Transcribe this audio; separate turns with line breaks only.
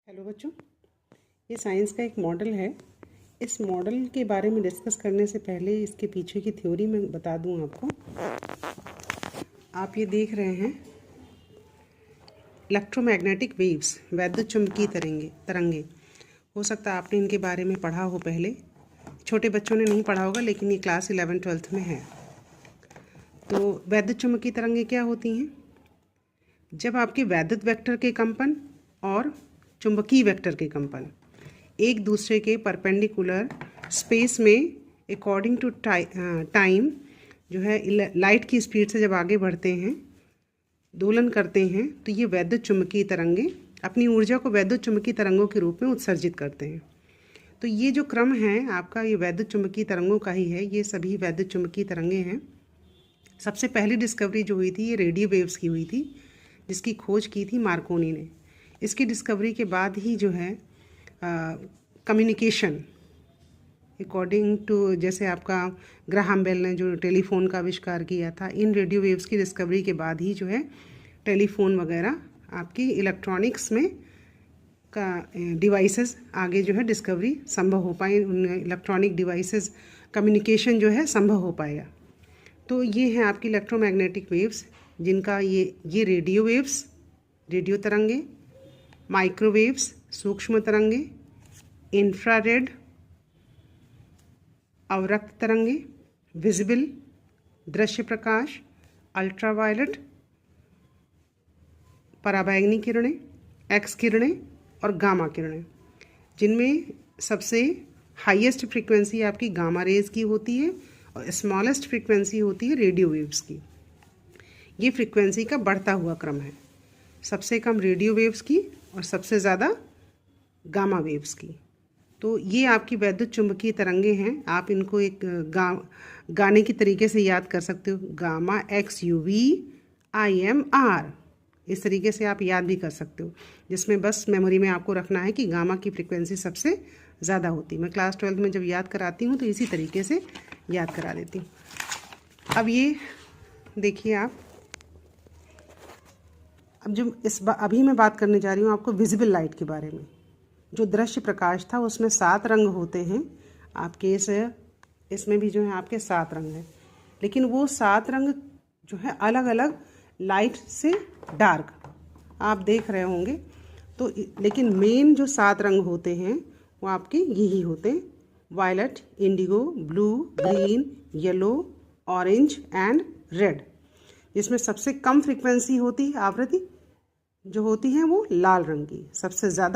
Hello बच्चों, ये science का एक मॉडल है। इस मॉडल के बारे में डिस्कस करने से पहले इसके पीछे की थ्योरी मैं बता दूं आपको। आप ये देख रहे हैं इलेक्ट्रोमैग्नेटिक वेव्स, वैद्युत चुंबकीय तरंगे। हो सकता है आपने इनके बारे में पढ़ा हो पहले। छोटे बच्चों ने नहीं पढ़ा होगा, लेकिन ये क्लास 11-12 में है। तो वैद्युत चुंबकीय तरंगे क्या होती हैं? जब आपके वैद्युत वेक्टर के कंपन और चुंबकीय वेक्टर के कंपन एक दूसरे के परपेंडिकुलर स्पेस में अकॉर्डिंग टू टाइम जो है लाइट की स्पीड से जब आगे बढ़ते हैं, दोलन करते हैं, तो ये वैद्युत चुंबकीय तरंगे अपनी ऊर्जा को वैद्युत चुंबकीय तरंगों के रूप में उत्सर्जित करते हैं। तो ये जो क्रम है आपका, ये वैद्युत चुंबकीय तरंगों का ही है। ये सभी वैद्युत चुंबकीय तरंगे हैं। सबसे पहली डिस्कवरी जो हुई थी ये रेडियो वेव्स की हुई थी, जिसकी खोज की थी मार्कोनी ने। इसकी डिस्कवरी के बाद ही जो है कम्युनिकेशन अकॉर्डिंग टू, जैसे आपका ग्राहम बेल ने जो टेलीफोन का आविष्कार किया था, इन रेडियो वेव्स की डिस्कवरी के बाद ही जो है टेलीफोन वगैरह आपकी इलेक्ट्रॉनिक्स में का डिवाइसेस आगे जो है डिस्कवरी संभव हो पाए। उन इलेक्ट्रॉनिक डिवाइसेस कम्युनिकेशन जो है संभव हो पाएगा। तो ये हैं आपकी इलेक्ट्रोमैग्नेटिक वेव्स, जिनका ये रेडियो वेव्स, रेडियो तरंगे, माइक्रोवेव्स, सूक्ष्म तरंगे, इंफ्रारेड, अवरक्त तरंगे, विजिबल, दृश्य प्रकाश, अल्ट्रावायलेट, पराबैंगनी किरणें, एक्स किरणें और गामा किरणें, जिनमें सबसे हाईएस्ट फ्रीक्वेंसी आपकी गामा रेज की होती है और स्मॉलेस्ट फ्रीक्वेंसी होती है रेडियो वेव्स की। ये फ्रीक्वेंसी का बढ़ता हुआ क्रम है, सबसे कम रेडियो वेव्स की और सबसे ज़्यादा गामा वेव्स की। तो ये आपकी वैद्युत चुंबकीय तरंगे हैं। आप इनको एक गाने की तरीके से याद कर सकते हो, गामा XUVIMR। इस तरीके से आप याद भी कर सकते हो, जिसमें बस मेमोरी में आपको रखना है कि गामा की फ्रीक्वेंसी सबसे ज़्यादा होती है। मैं क्लास 12 में जब याद कराती हूँ तो इसी तरीके से याद करा देती हूँ। अब ये देखिए आप, अब जो अभी मैं बात करने जा रही हूँ आपको विजिबल लाइट के बारे में। जो दृश्य प्रकाश था उसमें 7 रंग होते हैं आपके। इसमें भी जो है आपके 7 रंग हैं, लेकिन वो 7 रंग जो है अलग अलग लाइट से डार्क आप देख रहे होंगे। तो लेकिन मेन जो 7 रंग होते हैं वो आपके यही होते हैं: violet, indigo, blue, green, yellow, orange and red. जिसमें सबसे कम फ्रीक्वेंसी होती है, आवृत्ति जो होती है वो लाल रंग की। सबसे ज़्यादा